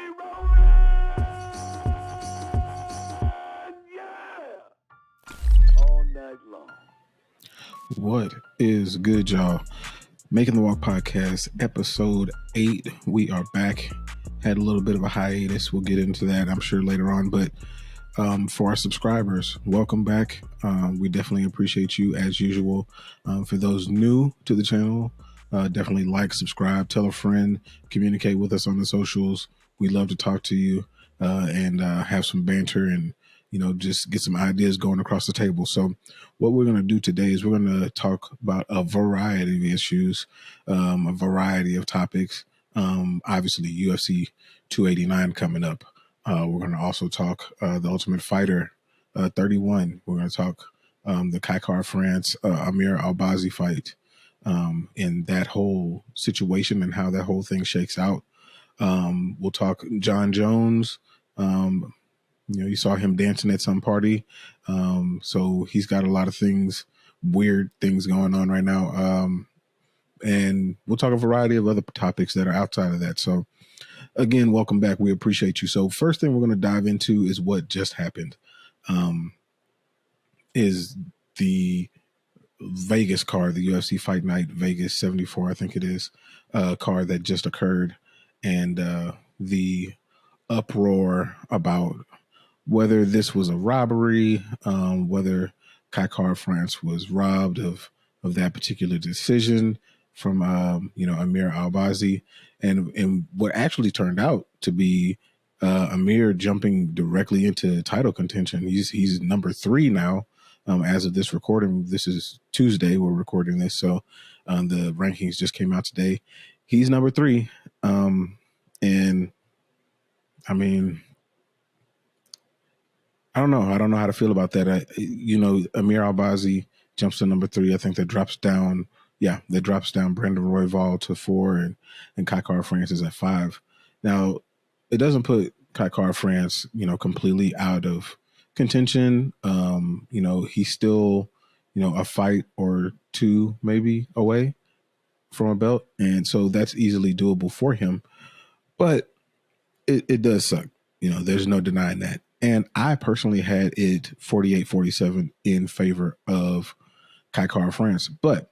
rolling! Yeah! All night long. What is good, y'all? Making the Walk Podcast, episode 8. We are back. Had a little bit of a hiatus. We'll get into that, I'm sure, later on. But for our subscribers, welcome back. We definitely appreciate you as usual. For those new to the channel, definitely like, subscribe, tell a friend, communicate with us on the socials. We love to talk to you and have some banter and, you know, just get some ideas going across the table. So what we're going to do today is we're going to talk about a variety of issues, a variety of topics. Obviously, UFC 289 coming up. We're going to also talk the Ultimate Fighter 31. We're going to talk the Kaikar France Amir Albazi fight and that whole situation and how that whole thing shakes out. We'll talk John Jones. You know, you saw him dancing at some party. So he's got a lot of things, weird things going on right now. And we'll talk a variety of other topics that are outside of that. So again, welcome back. We appreciate you. So first thing we're going to dive into is what just happened. Is the Vegas card, the UFC Fight Night Vegas 74, I think it is, card that just occurred. And the uproar about whether this was a robbery, whether Kaikar France was robbed of that particular decision from Amir Albazi, and what actually turned out to be Amir jumping directly into title contention. He's number 3 now as of this recording. This is Tuesday. We're recording this, so the rankings just came out today. He's number 3, and I mean, I don't know. I don't know how to feel about that. Amir Albazi jumps to number 3. I think that drops down. Yeah, that drops down Brandon Royval to 4, and Kaikar France is at 5. Now, it doesn't put Kaikar France, completely out of contention. He's still, a fight or 2 maybe away from a belt, and so that's easily doable for him. But it does suck. There's no denying that. And I personally had it 48-47 in favor of Kaikar France. But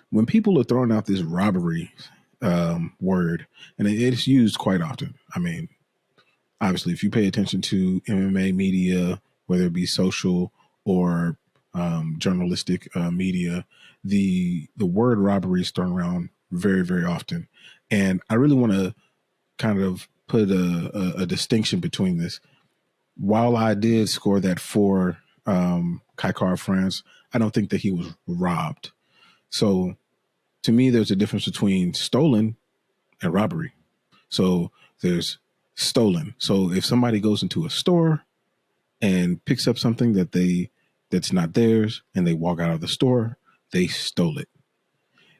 when people are throwing out this robbery word, and it's used quite often. I mean, obviously, if you pay attention to MMA media, whether it be social or journalistic media, the word robbery is thrown around very, very often. And I really want to kind of put a distinction between this. While I did score that for Kaikar France, I don't think that he was robbed. So to me, there's a difference between stolen and robbery. So there's stolen. So if somebody goes into a store and picks up something that's not theirs and they walk out of the store, they stole it.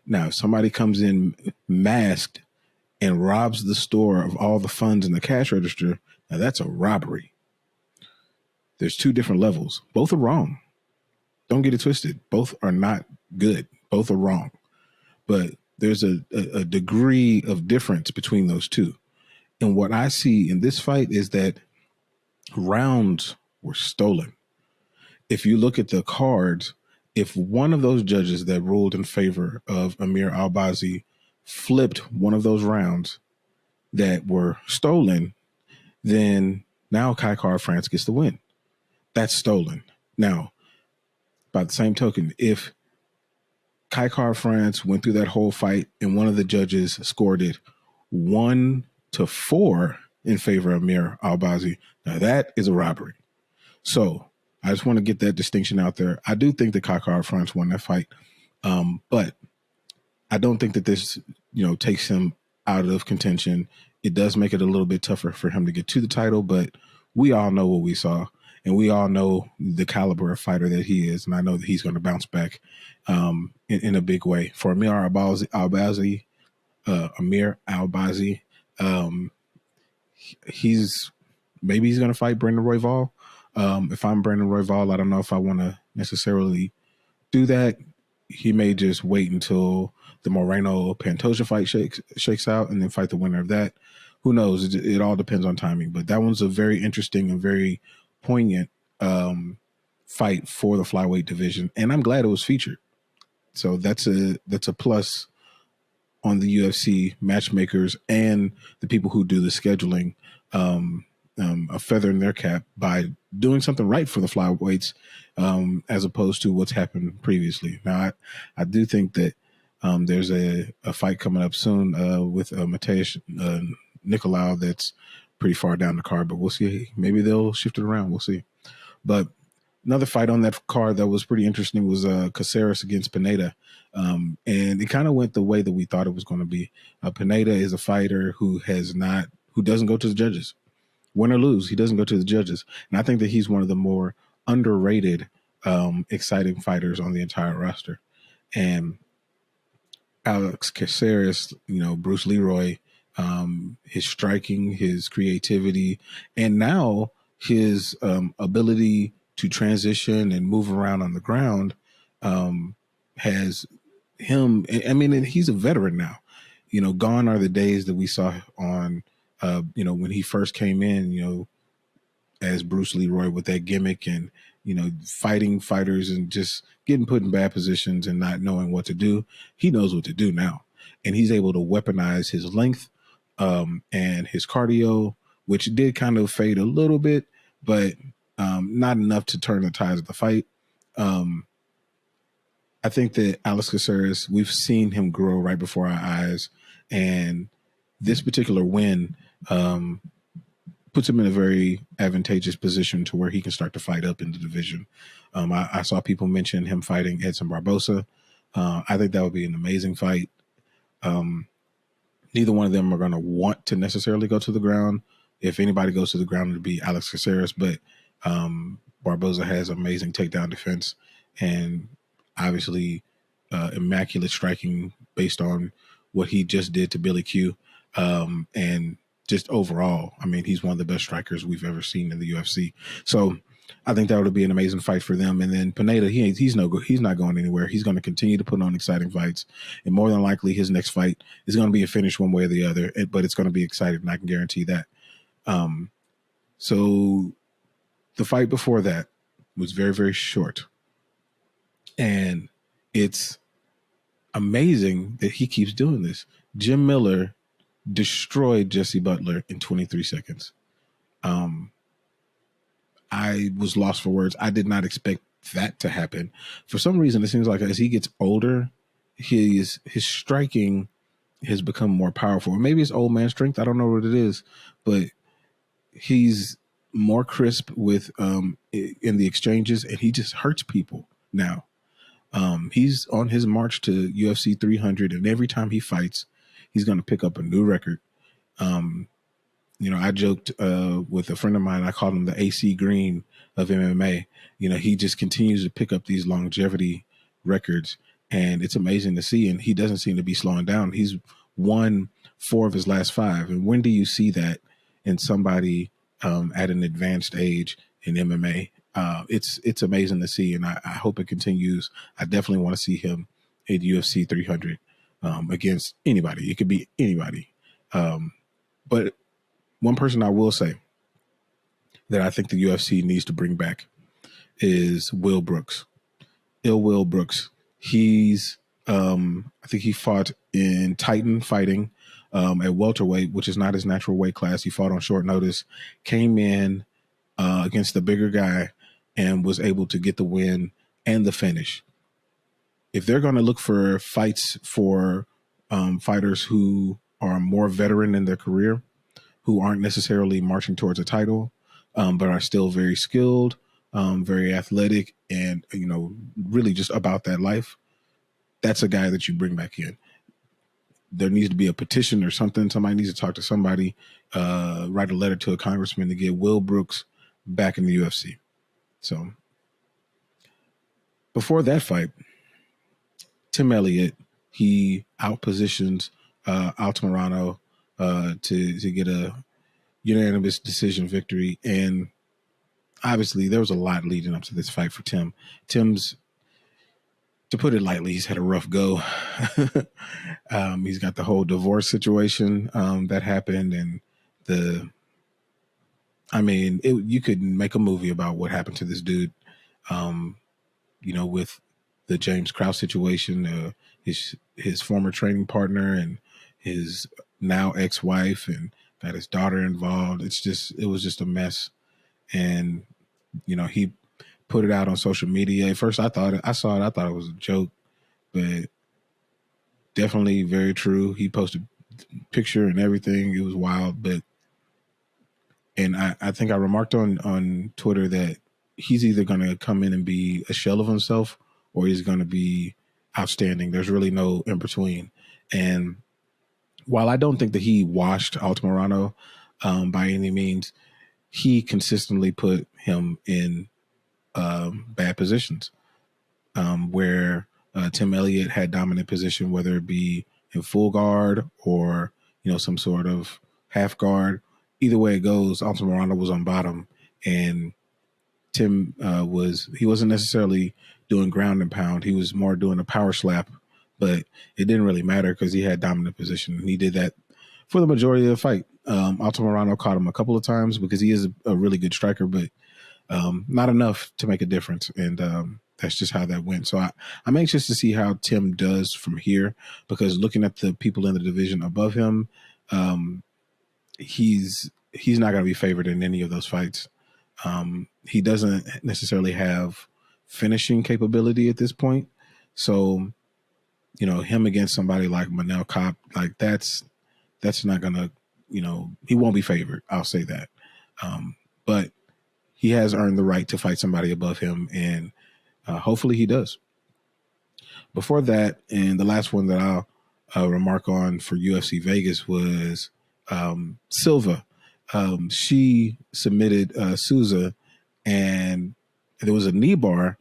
Now, if somebody comes in masked and robs the store of all the funds in the cash register, now that's a robbery. There's 2 different levels. Both are wrong. Don't get it twisted. Both are not good. Both are wrong. But there's a degree of difference between those 2. And what I see in this fight is that rounds were stolen. If you look at the cards, if one of those judges that ruled in favor of Amir Albazi flipped one of those rounds that were stolen, then now Kaikar France gets the win. That's stolen. Now, by the same token, if Kaikar France went through that whole fight and one of the judges scored it 1-4 in favor of Amir Albazi, now that is a robbery. So I just want to get that distinction out there. I do think that Kaikar France won that fight, but I don't think that this, takes him out of contention. It does make it a little bit tougher for him to get to the title, but we all know what we saw. And we all know the caliber of fighter that he is. And I know that he's going to bounce back in a big way. For Amir Albazi, he's going to fight Brandon Royval. If I'm Brandon Royval, I don't know if I want to necessarily do that. He may just wait until the Moreno-Pantoja fight shakes out and then fight the winner of that. who knows? It all depends on timing. But that one's a very interesting and very poignant fight for the flyweight division, and I'm glad it was featured. So that's a plus on the UFC matchmakers and the people who do the scheduling, a feather in their cap by doing something right for the flyweights, as opposed to what's happened previously. Now, I do think that there's a fight coming up soon with Mateusz Nicolau that's pretty far down the card, but we'll see. Maybe they'll shift it around. We'll see. But another fight on that card that was pretty interesting was Caceres against Pineda. And it kind of went the way that we thought it was going to be. Pineda is a fighter who doesn't go to the judges. Win or lose, he doesn't go to the judges. And I think that he's one of the more underrated, exciting fighters on the entire roster. And Alex Caceres, Bruce Leroy, his striking, his creativity, and now his ability to transition and move around on the ground has him. I mean, and he's a veteran now. Gone are the days that we saw on, when he first came in, as Bruce Leroy with that gimmick and, fighting fighters and just getting put in bad positions and not knowing what to do. He knows what to do now. And he's able to weaponize his length and his cardio, which did kind of fade a little bit, but not enough to turn the tides of the fight. I think that Alex Caceres, we've seen him grow right before our eyes. And this particular win puts him in a very advantageous position to where he can start to fight up in the division. I saw people mention him fighting Edson Barbosa. I think that would be an amazing fight. Neither one of them are going to want to necessarily go to the ground. If anybody goes to the ground, it'd be Alex Caceres, but Barbosa has amazing takedown defense and obviously immaculate striking based on what he just did to Billy Q. And just overall, I mean, he's one of the best strikers we've ever seen in the UFC. So I think that would be an amazing fight for them. And then Pineda, he's not going anywhere. He's going to continue to put on exciting fights, and more than likely, his next fight is going to be a finish one way or the other. But it's going to be exciting, and I can guarantee that. So the fight before that was very, very short, and it's amazing that he keeps doing this. Jim Miller destroyed Jesse Butler in 23 seconds. I was lost for words. I did not expect that to happen. For some reason, it seems like as he gets older, his striking has become more powerful. Maybe it's old man strength. I don't know what it is, but he's more crisp with in the exchanges, and he just hurts people now. He's on his march to UFC 300, and every time he fights, he's going to pick up a new record. I joked with a friend of mine. I called him the AC Green of MMA. He just continues to pick up these longevity records, and it's amazing to see. And he doesn't seem to be slowing down. He's won 4 of his last 5. And when do you see that in somebody at an advanced age in MMA? It's amazing to see, and I hope it continues. I definitely want to see him at UFC 300 against anybody. It could be anybody. But one person I will say that I think the UFC needs to bring back is Will Brooks. Will Brooks. He's, I think he fought in Titan fighting at welterweight, which is not his natural weight class. He fought on short notice, came in against the bigger guy, and was able to get the win and the finish. If they're going to look for fights for fighters who are more veteran in their career, who aren't necessarily marching towards a title, but are still very skilled, very athletic, and, really just about that life, that's a guy that you bring back in. There needs to be a petition or something. Somebody needs to talk to somebody, write a letter to a congressman to get Will Brooks back in the UFC. So before that fight, Tim Elliott, he outpositions Altamirano to get a unanimous decision victory. And obviously there was a lot leading up to this fight for Tim. Tim's, to put it lightly, he's had a rough go. He's got the whole divorce situation that happened, and You could make a movie about what happened to this dude. With the James Krause situation, his former training partner and his now ex-wife, and got his daughter involved. It was just a mess. And he put it out on social media. At first, I thought it was a joke, but definitely very true. He posted picture and everything. It was wild, and I think I remarked on Twitter that he's either going to come in and be a shell of himself, or he's going to be outstanding. There's really no in between. And while I don't think that he washed Altamirano by any means, he consistently put him in bad positions where Tim Elliott had dominant position, whether it be in full guard or some sort of half guard. Either way it goes, Altamirano was on bottom, and Tim wasn't necessarily doing ground and pound. He was more doing a power slap, but it didn't really matter because he had dominant position. And he did that for the majority of the fight. Altamirano caught him a couple of times because he is a really good striker, but not enough to make a difference. And that's just how that went. So I'm anxious to see how Tim does from here, because looking at the people in the division above him, he's not going to be favored in any of those fights. He doesn't necessarily have finishing capability at this point. So, him against somebody like Manel Kopp, like that's not going to, he won't be favored. I'll say that. But he has earned the right to fight somebody above him, and hopefully he does. Before that, and the last one that I'll remark on for UFC Vegas was Silva. She submitted Souza, and there was a knee bar,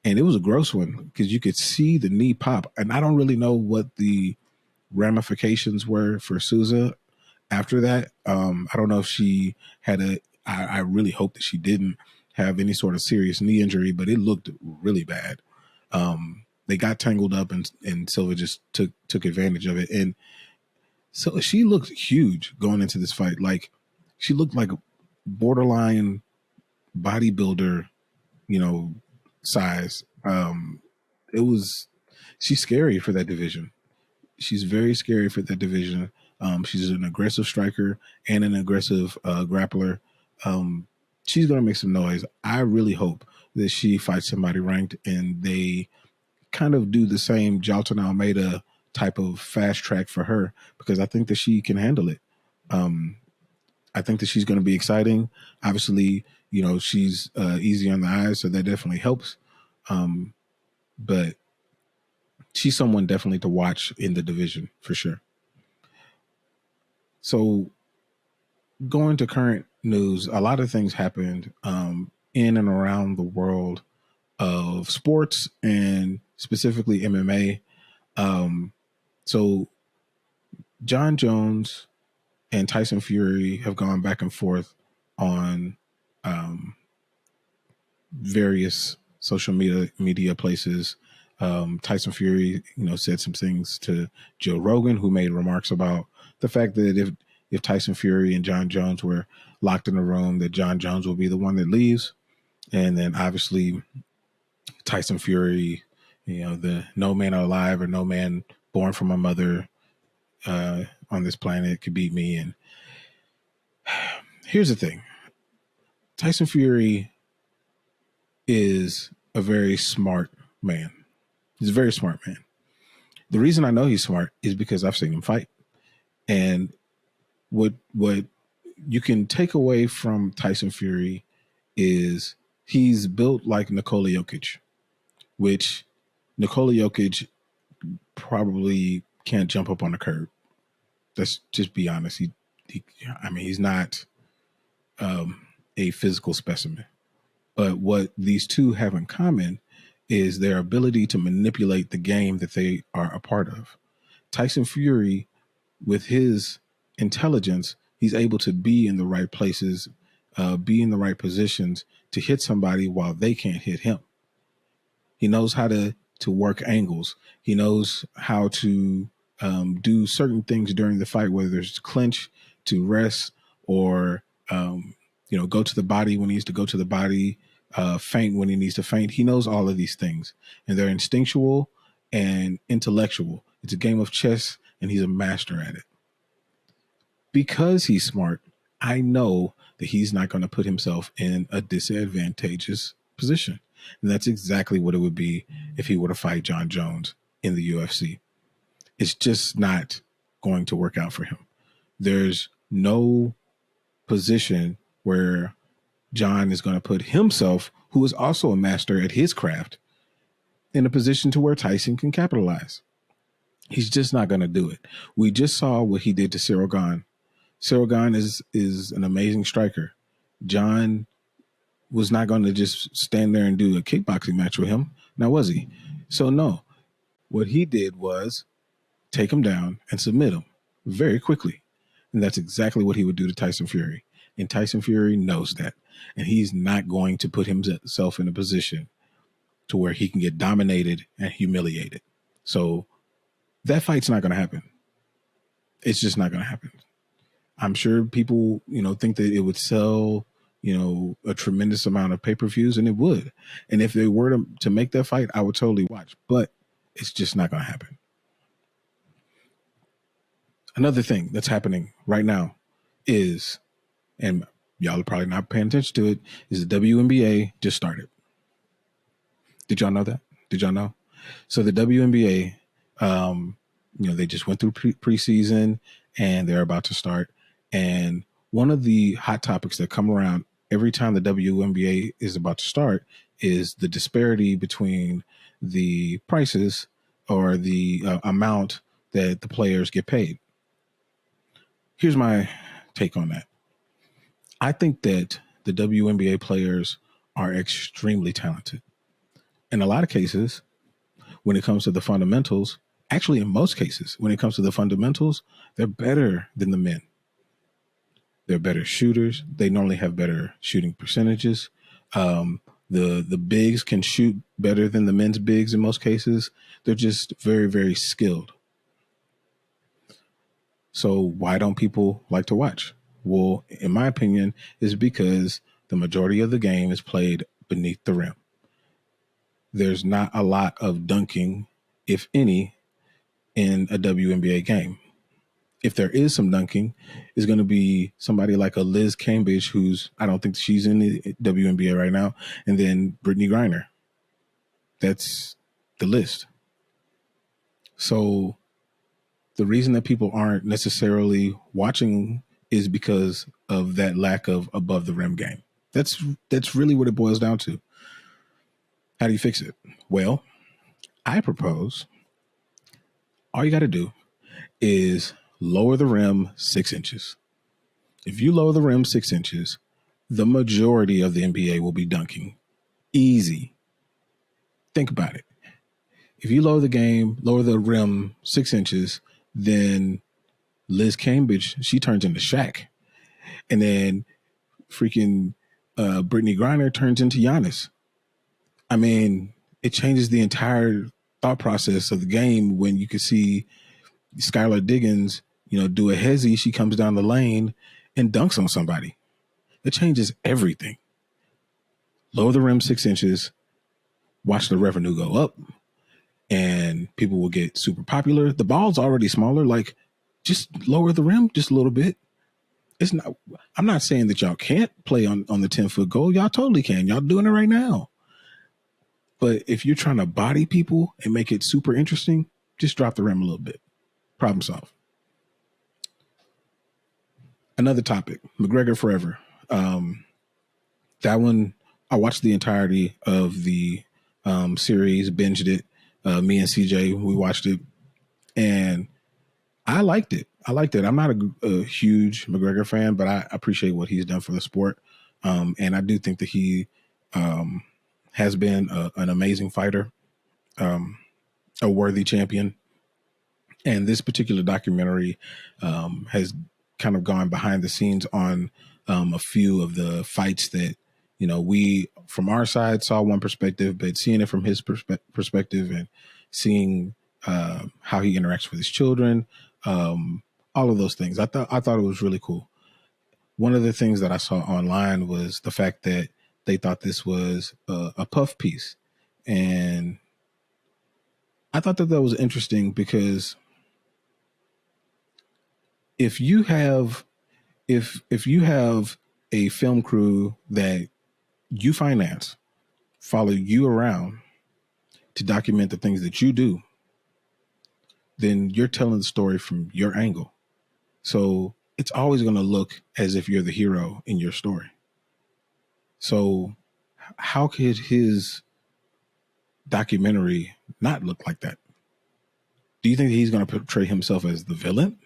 and it was a gross one because you could see the knee pop. And I don't really know what the ramifications were for Souza after that. I don't know if she had I really hope that she didn't have any sort of serious knee injury, but it looked really bad. They got tangled up, and Silva just took advantage of it. And so she looked huge going into this fight. Like, she looked like a borderline bodybuilder, size. She's scary for that division. She's very scary for that division. She's an aggressive striker and an aggressive grappler. She's going to make some noise. I really hope that she fights somebody ranked and they kind of do the same Jalton Almeida type of fast track for her, because I think that she can handle it. I think that she's going to be exciting. Obviously, she's easy on the eyes, so that definitely helps. But she's someone definitely to watch in the division for sure. So going to current news, a lot of things happened in and around the world of sports, and specifically MMA. So John Jones and Tyson Fury have gone back and forth on various social media places. Tyson Fury, said some things to Joe Rogan, who made remarks about the fact that if Tyson Fury and John Jones were locked in a room, that John Jones will be the one that leaves. And then obviously Tyson Fury, the no man alive or no man born from a mother on this planet could beat me. And here's the thing. Tyson Fury is a very smart man. He's a very smart man. The reason I know he's smart is because I've seen him fight. And what you can take away from Tyson Fury is he's built like Nikola Jokic, which Nikola Jokic probably can't jump up on the curb. Let's just be honest. He's not a physical specimen. But what these two have in common is their ability to manipulate the game that they are a part of. Tyson Fury, with his intelligence, he's able to be in the right places, be in the right positions to hit somebody while they can't hit him. He knows how to work angles. He knows how to do certain things during the fight, whether it's clinch, to rest, or go to the body when he needs to go to the body, feint when he needs to feint. He knows all of these things, and they're instinctual and intellectual. It's a game of chess, and he's a master at it. Because he's smart, I know that he's not going to put himself in a disadvantageous position. And that's exactly what it would be if he were to fight John Jones in the UFC. It's just not going to work out for him. There's no position where John is going to put himself, who is also a master at his craft, in a position to where Tyson can capitalize. He's just not going to do it. We just saw what he did to Cyril Gane. Cyril Gane is an amazing striker. John was not going to just stand there and do a kickboxing match with him. Now, was he? So, no. What he did was take him down and submit him very quickly. And that's exactly what he would do to Tyson Fury. And Tyson Fury knows that. And he's not going to put himself in a position to where he can get dominated and humiliated. So that fight's not going to happen. It's just not going to happen. I'm sure people, think that it would sell, a tremendous amount of pay-per-views, and it would. And if they were to make that fight, I would totally watch. But it's just not going to happen. Another thing that's happening right now is, and y'all are probably not paying attention to it, is the WNBA just started. Did y'all know that? Did y'all know? So the WNBA, they just went through preseason and they're about to start. And one of the hot topics that come around every time the WNBA is about to start is the disparity between the prices or the amount that the players get paid. Here's my take on that. I think that the WNBA players are extremely talented. In a lot of cases, when it comes to the fundamentals, actually in most cases, when it comes to the fundamentals, they're better than the men. They're better shooters. They normally have better shooting percentages. The bigs can shoot better than the men's bigs in most cases. They're just very, very skilled. So why don't people like to watch? Well, in my opinion, is because the majority of the game is played beneath the rim. There's not a lot of dunking, if any, in a WNBA game. If there is some dunking, it's going to be somebody like a Liz Cambridge, I don't think she's in the WNBA right now, and then Brittany Griner. That's the list. So the reason that people aren't necessarily watching is because of that lack of above the rim game. That's really what it boils down to. How do you fix it? Well, I propose all you got to do is lower the rim 6 inches. If you lower the rim 6 inches, the majority of the NBA will be dunking. Easy. Think about it. If you lower the rim 6 inches, then Liz Cambridge, she turns into Shaq. And then freaking Brittany Griner turns into Giannis. I mean, it changes the entire thought process of the game when you can see Skylar Diggins, do a hezzy. She comes down the lane and dunks on somebody. It changes everything. Lower the rim 6 inches, watch the revenue go up, and people will get super popular. The ball's already smaller. Like, just lower the rim just a little bit. I'm not saying that y'all can't play on the 10-foot goal. Y'all totally can. Y'all doing it right now. But if you're trying to body people and make it super interesting, just drop the rim a little bit. Problem solved. Another topic, McGregor Forever. That one, I watched the entirety of the series, binged it. Me and CJ, we watched it, and I liked it. I'm not a huge McGregor fan, but I appreciate what he's done for the sport. And I do think that he has been an amazing fighter, a worthy champion. And this particular documentary has kind of gone behind the scenes on a few of the fights that, we from our side saw one perspective, but seeing it from his perspective and seeing how he interacts with his children, all of those things. I thought it was really cool. one of the things that I saw online was the fact that they thought this was a puff piece. And I thought that was interesting because if you have a film crew that you finance, follow you around to document the things that you do, then you're telling the story from your angle. So it's always going to look as if you're the hero in your story. So how could his documentary not look like that? Do you think he's going to portray himself as the villain?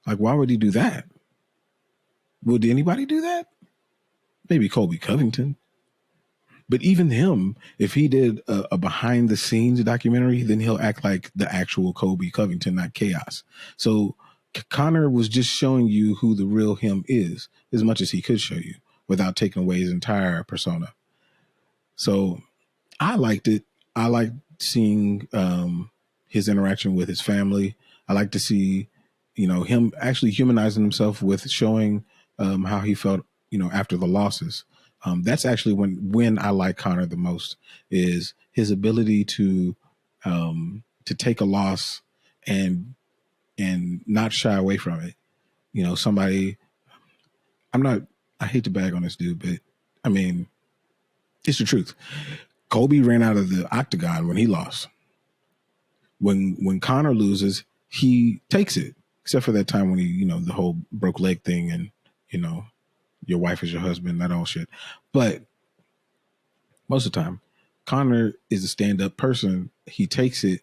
Like, why would he do that? Would anybody do that? Maybe Colby Covington. But even him, if he did a behind the scenes documentary, then he'll act like the actual Colby Covington, not Chaos. So Conor was just showing you who the real him is as much as he could show you without taking away his entire persona. So I liked it. I liked seeing his interaction with his family. I like to see, him actually humanizing himself with showing how he felt, after the losses. That's actually when I like Conor the most, is his ability to take a loss and not shy away from it. I hate to bag on this dude, but I mean, it's the truth. Colby ran out of the octagon when he lost. When Conor loses, he takes it, except for that time when he, the whole broke leg thing and, your wife is your husband, that all shit. But most of the time, Conor is a stand-up person. He takes it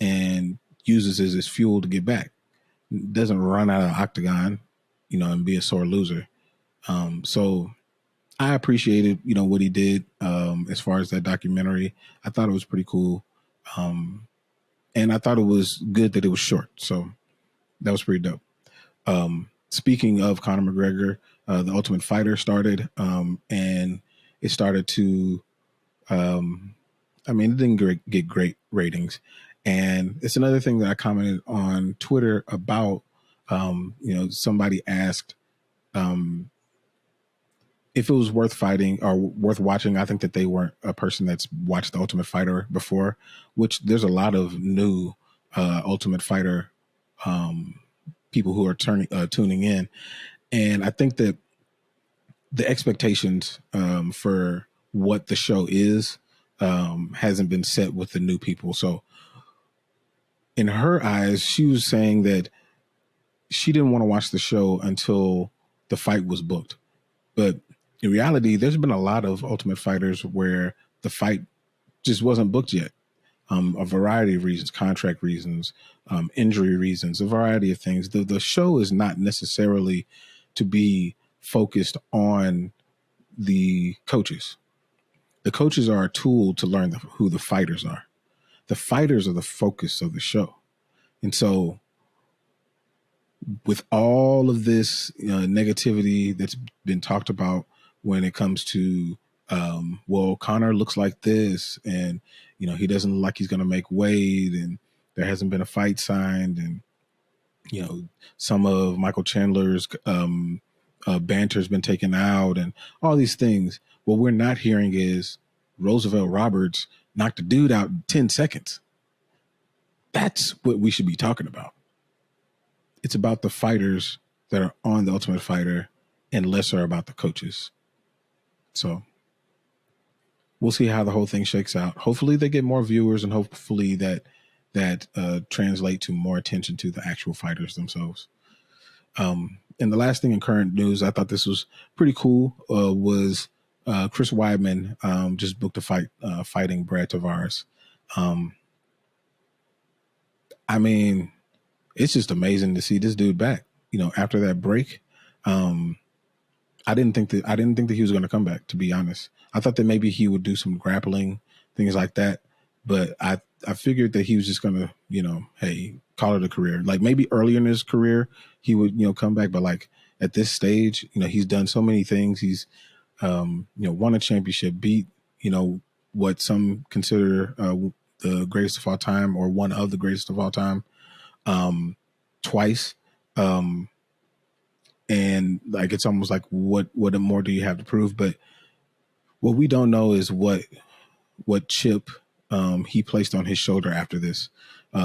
and uses it as fuel to get back. Doesn't run out of the octagon, and be a sore loser. So I appreciated, what he did as far as that documentary. I thought it was pretty cool. And I thought it was good that it was short. So that was pretty dope. Speaking of Conor McGregor, the Ultimate Fighter started, and it started to, it didn't get great ratings. And it's another thing that I commented on Twitter about. Somebody asked if it was worth fighting or worth watching. I think that they weren't a person that's watched the Ultimate Fighter before, which there's a lot of new Ultimate Fighter people who are tuning in. And I think that the expectations for what the show is hasn't been set with the new people. So in her eyes, she was saying that she didn't want to watch the show until the fight was booked. But in reality, there's been a lot of Ultimate Fighters where the fight just wasn't booked yet. A variety of reasons, contract reasons, injury reasons, a variety of things. The show is not necessarily to be focused on the coaches. The coaches are a tool to learn who the fighters are. The fighters are the focus of the show. And so with all of this negativity that's been talked about when it comes to, Conor looks like this, and, he doesn't look like he's going to make weight, and there hasn't been a fight signed, and, some of Michael Chandler's banter has been taken out, and all these things. What we're not hearing is Roosevelt Roberts knocked a dude out in 10 seconds. That's what we should be talking about. It's about the fighters that are on the Ultimate Fighter and lesser about the coaches. So we'll see how the whole thing shakes out. Hopefully they get more viewers, and hopefully that translate to more attention to the actual fighters themselves. And the last thing in current news, I thought this was pretty cool, was Chris Weidman just booked a fight fighting Brad Tavares. It's just amazing to see this dude back. After that break, I didn't think that he was going to come back, to be honest. I thought that maybe he would do some grappling, things like that. But I figured that he was just going to, hey, call it a career. Like maybe earlier in his career, he would, come back. But like at this stage, he's done so many things. He's, won a championship, beat, what some consider the greatest of all time, or one of the greatest of all time, twice. And like, it's almost like, what more do you have to prove? But what we don't know is what chip he placed on his shoulder after this.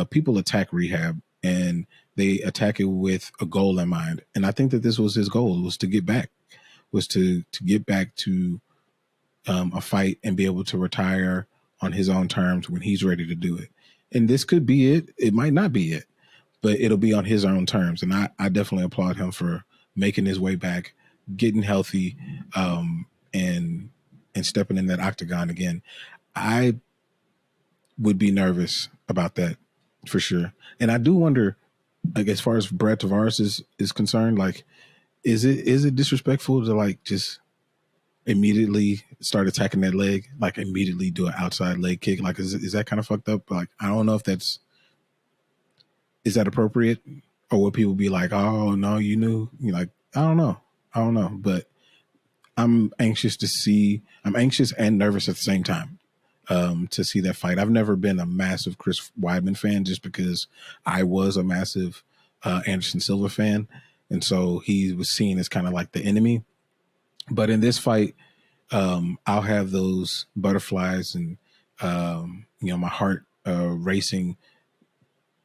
People attack rehab and they attack it with a goal in mind. And I think that this was his goal, was to get back, to get back to a fight and be able to retire on his own terms when he's ready to do it. And this could be it. It might not be it, but it'll be on his own terms. And I definitely applaud him for making his way back, getting healthy, and stepping in that octagon again. I would be nervous about that for sure. And I do wonder, like, as far as Brad Tavares is concerned, like, is it disrespectful to like just immediately start attacking that leg, like immediately do an outside leg kick? Like, is that kind of fucked up? Like, I don't know if is that appropriate, or would people be like, oh no, you knew? You're like, I don't know, but I'm anxious and nervous at the same time to see that fight. I've never been a massive Chris Weidman fan, just because I was a massive Anderson Silva fan, and so he was seen as kind of like the enemy. But in this fight, I'll have those butterflies and my heart racing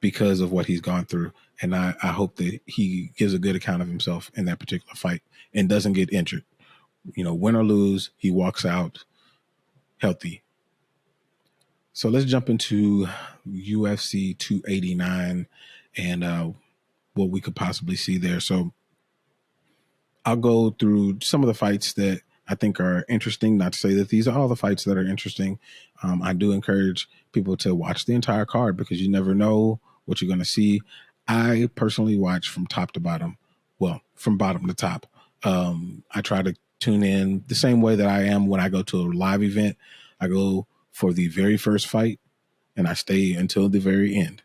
because of what he's gone through. And I hope that he gives a good account of himself in that particular fight and doesn't get injured. Win or lose, he walks out healthy. So let's jump into UFC 289 and what we could possibly see there. So I'll go through some of the fights that I think are interesting. Not to say that these are all the fights that are interesting. I do encourage people to watch the entire card, because you never know what you're going to see. I personally watch from top to bottom. Well, from bottom to top. I try to tune in the same way that I am when I go to a live event. I go for the very first fight and I stay until the very end,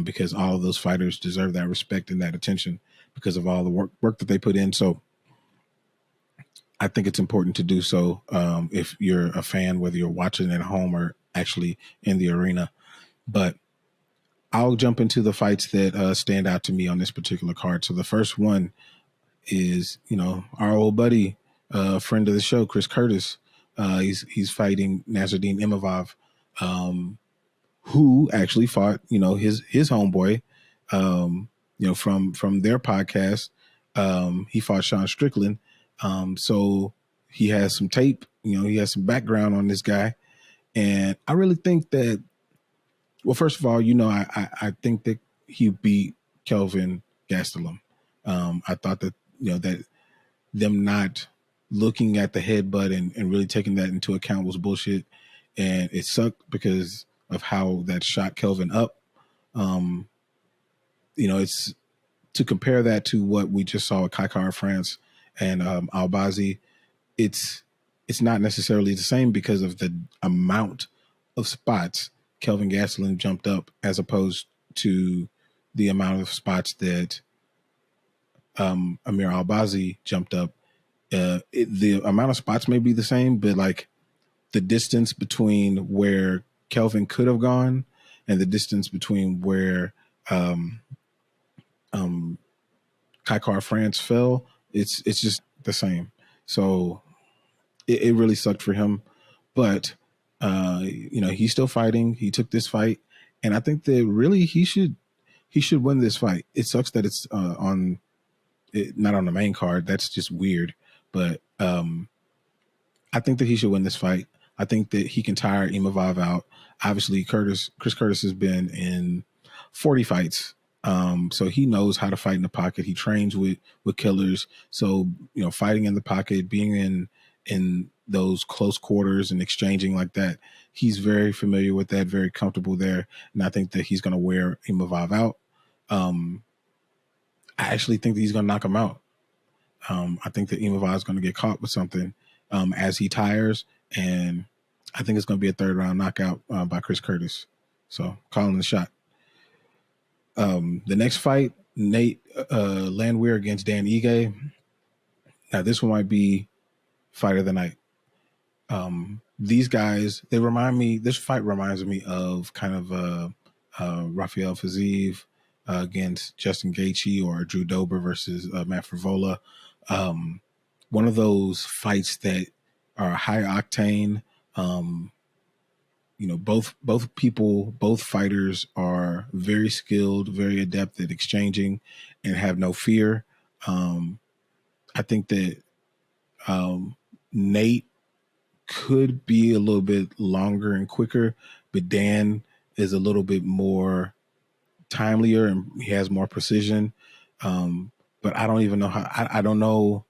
because all of those fighters deserve that respect and that attention because of all the work that they put in. So I think it's important to do so if you're a fan, whether you're watching at home or actually in the arena. But I'll jump into the fights that stand out to me on this particular card. So the first one is, our old buddy, friend of the show, Chris Curtis. He's fighting Nassourdine Imavov, who actually fought, his homeboy, from their podcast. He fought Sean Strickland. So he has some tape, he has some background on this guy. And I really think that, well, first of all, I think that he beat Kelvin Gastelum. I thought that, that them not looking at the headbutt and really taking that into account was bullshit. And it sucked because of how that shot Kelvin up. It's to compare that to what we just saw at Caceres, France, and Albazi. It's not necessarily the same because of the amount of spots Kelvin Gastelum jumped up as opposed to the amount of spots that Amir Albazi jumped up. The amount of spots may be the same, but like the distance between where Kelvin could have gone and the distance between where Caceres, France fell, it's just the same. So it really sucked for him, but he's still fighting. He took this fight, and I think that really he should win this fight. It sucks that it's not on the main card. That's just weird, but I think that he should win this fight. I think that he can tire Imavov out. Obviously, Chris Curtis has been in 40 fights. So he knows how to fight in the pocket. He trains with killers. So, fighting in the pocket, being in those close quarters and exchanging like that, he's very familiar with that, very comfortable there. And I think that he's going to wear Imavov out. I actually think that he's going to knock him out. I think that Imavov is going to get caught with something as he tires. And I think it's going to be a third round knockout by Chris Curtis. So calling the shot. The next fight, Nate Landwehr against Dan Ige. Now this one might be fight of the night. These guys, this fight reminds me of kind of Rafael Fiziev, against Justin Gaethje or Drew Dober versus Matt Frevola. One of those fights that are high octane. Both fighters are very skilled, very adept at exchanging, and have no fear. I think that Nate could be a little bit longer and quicker, but Dan is a little bit more timelier and he has more precision. But I don't even know how. I don't know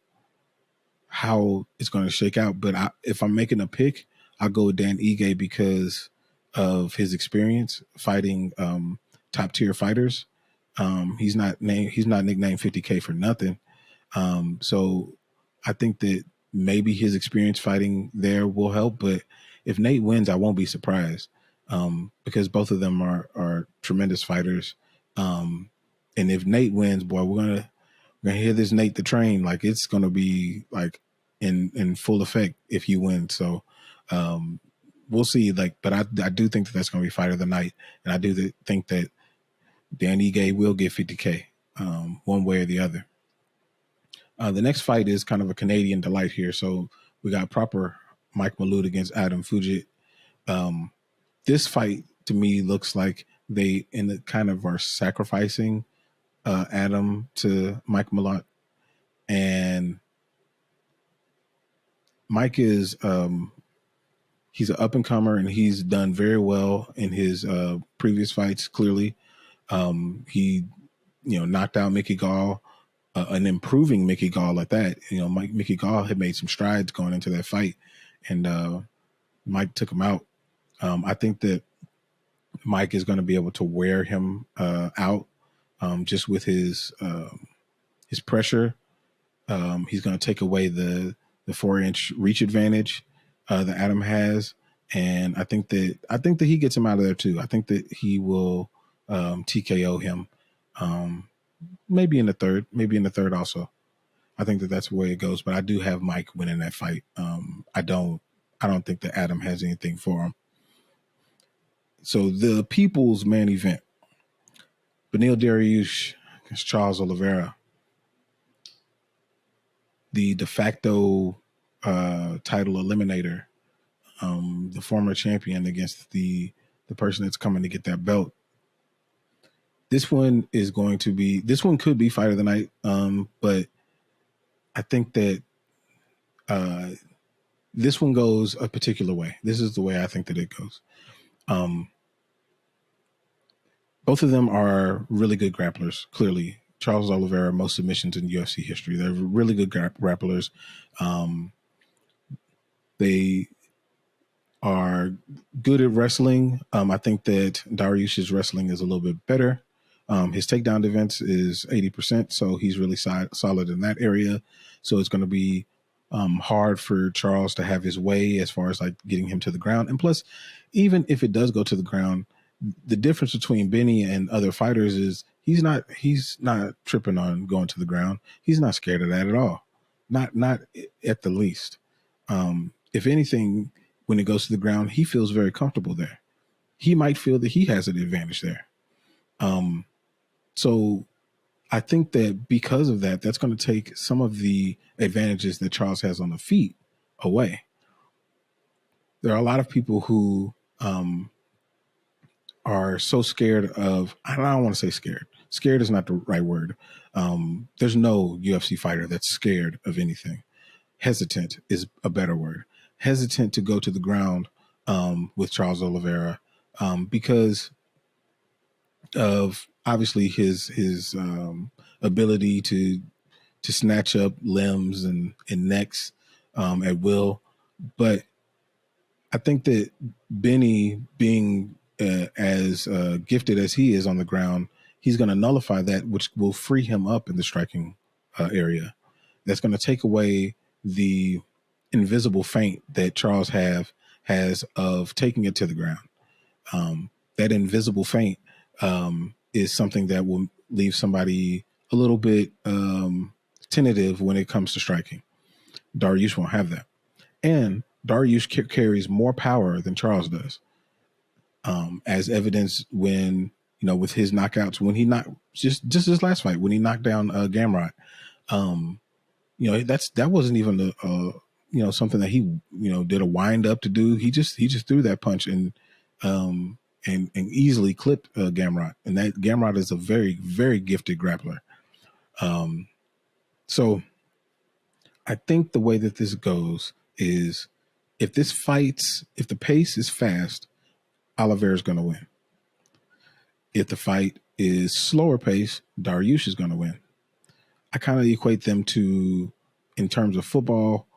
how it's going to shake out. But if I'm making a pick, I'll go with Dan Ige because of his experience fighting top tier fighters. He's not nicknamed 50K for nothing. So I think that maybe his experience fighting there will help. But if Nate wins, I won't be surprised because both of them are tremendous fighters. And if Nate wins, boy, we're gonna hear this Nate the Train. Like it's gonna be like in full effect if you win. So we'll see. Like, but I do think that's gonna be fight of the night, and I do think that Dan Ige will get 50K one way or the other. The next fight is kind of a Canadian delight here. So we got proper Mike Malott against Adam Fugitt. This fight to me looks like they kind of are sacrificing Adam to Mike Malott. And Mike is he's an up and comer and he's done very well in his previous fights. Clearly, he knocked out Mickey Gall. An improving Mickey Gall at that. Mickey Gall had made some strides going into that fight, and Mike took him out. I think that Mike is going to be able to wear him out just with his pressure. He's going to take away the 4-inch reach advantage that Adam has, and I think that he gets him out of there too. I think that he will TKO him. Maybe in the third also. I think that that's the way it goes, but I do have Mike winning that fight. I don't think that Adam has anything for him. So the people's main event, Beniel Dariush against Charles Oliveira, the de facto title eliminator, the former champion against the person that's coming to get that belt. This one could be fight of the night, but I think that this one goes a particular way. This is the way I think that it goes. Both of them are really good grapplers, clearly. Charles Oliveira, most submissions in UFC history. They're really good grapplers. They are good at wrestling. I think that Dariush's wrestling is a little bit better. His takedown defense is 80%, so he's really solid in that area. So it's going to be hard for Charles to have his way as far as like getting him to the ground. And plus, even if it does go to the ground, the difference between Benny and other fighters is he's not tripping on going to the ground. He's not scared of that at all. Not at the least. If anything, when it goes to the ground, he feels very comfortable there. He might feel that he has an advantage there. So I think that because of that, that's going to take some of the advantages that Charles has on the feet away. There are a lot of people who are so scared of, I don't want to say scared. Scared is not the right word. There's no UFC fighter that's scared of anything. Hesitant is a better word. Hesitant to go to the ground with Charles Oliveira because of obviously his ability to snatch up limbs and necks at will. But I think that Benny, being as gifted as he is on the ground, he's going to nullify that, which will free him up in the striking area. That's going to take away the invisible feint that Charles has of taking it to the ground. That invisible feint is something that will leave somebody a little bit tentative when it comes to striking. Dariush won't have that. And Dariush carries more power than Charles does, as evidenced when with his knockouts when he knocked just his last fight when he knocked down Gamrot. That wasn't even something that he did a wind up to do. He just threw that punch and easily clipped Gamrot. And that Gamrot is a very, very gifted grappler. So I think the way that this goes is if the pace is fast, Oliveira is going to win. If the fight is slower pace, Dariush is going to win. I kind of equate them to, in terms of football,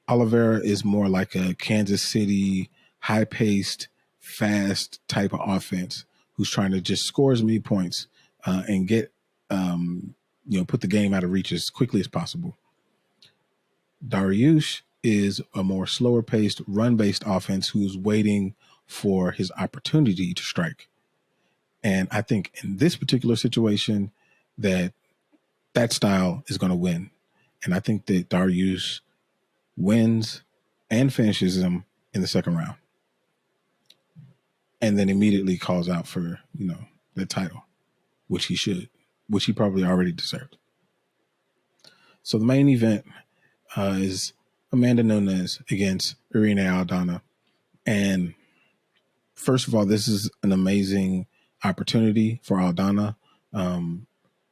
Oliveira is more like a Kansas City, high-paced, fast type of offense who's trying to just score as many points and get, put the game out of reach as quickly as possible. Dariush is a more slower-paced, run-based offense who's waiting for his opportunity to strike. And I think in this particular situation that style is going to win. And I think that Dariush wins and finishes him in the second round. And then immediately calls out for, the title, which he should, which he probably already deserved. So the main event is Amanda Nunes against Irene Aldana. And first of all, this is an amazing opportunity for Aldana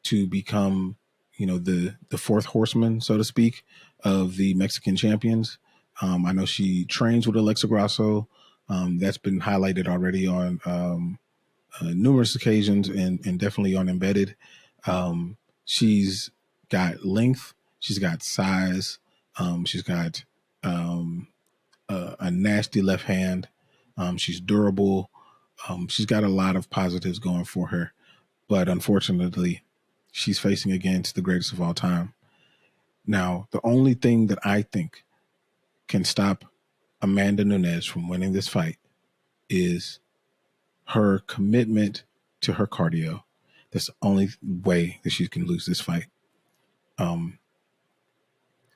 to become, the fourth horseman, so to speak, of the Mexican champions. I know she trains with Alexa Grasso. That's been highlighted already on numerous occasions and definitely on Embedded. She's got length. She's got size. She's got a nasty left hand. She's durable. She's got a lot of positives going for her. But unfortunately, she's facing against the greatest of all time. Now, the only thing that I think can stop Amanda Nunes from winning this fight is her commitment to her cardio. That's the only way that she can lose this fight. And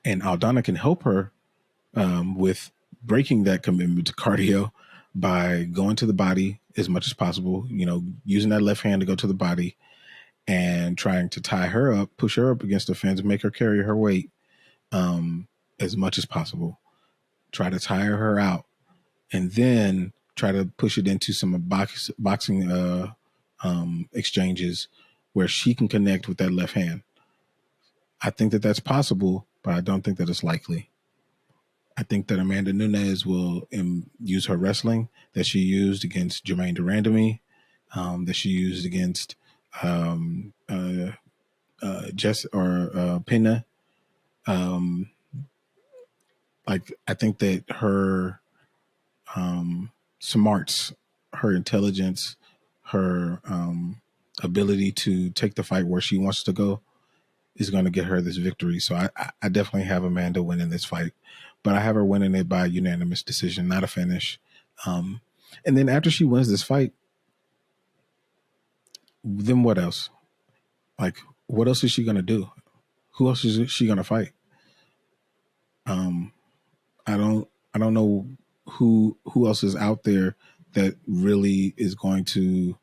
Aldana can help her with breaking that commitment to cardio by going to the body as much as possible, using that left hand to go to the body and trying to tie her up, push her up against the fence, make her carry her weight as much as possible. Try to tire her out and then try to push it into some boxing exchanges where she can connect with that left hand. I think that that's possible, but I don't think that it's likely. I think that Amanda Nunes will use her wrestling that she used against Jermaine Durandamy, that she used against Jess or Pineda. I think that her smarts, her intelligence, her ability to take the fight where she wants to go is going to get her this victory. So I definitely have Amanda winning this fight, but I have her winning it by unanimous decision, not a finish. And then after she wins this fight, then what else? What else is she going to do? Who else is she going to fight? I don't know who else is out there that really is going to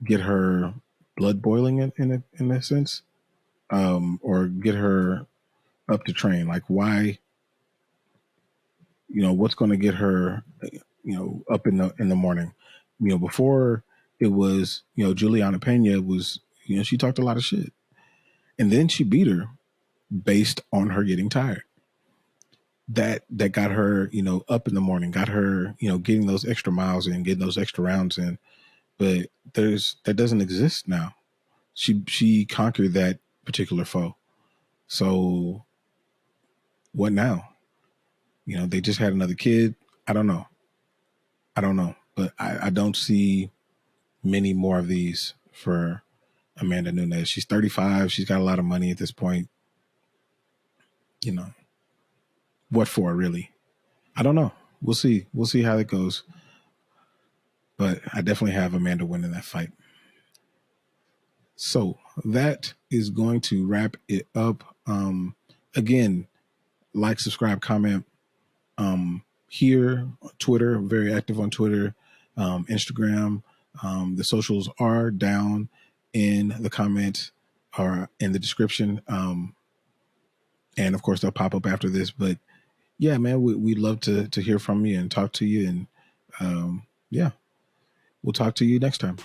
get her blood boiling in a sense, or get her up to train. Why? What's going to get her, up in the morning? Before it was, Juliana Pena was, she talked a lot of shit, and then she beat her based on her getting tired. That got her, up in the morning, got her, getting those extra miles in, getting those extra rounds in. But that doesn't exist now. She conquered that particular foe. So what now? They just had another kid. I don't know. But I don't see many more of these for Amanda Nunes. She's 35. She's got a lot of money at this point. What for, really? I don't know. We'll see. We'll see how it goes. But I definitely have Amanda winning that fight. So that is going to wrap it up. Again, like, subscribe, comment. Here, Twitter, very active on Twitter, Instagram. The socials are down in the comments or in the description. And of course they'll pop up after this, but yeah, man, we'd love to hear from you and talk to you. And yeah, we'll talk to you next time.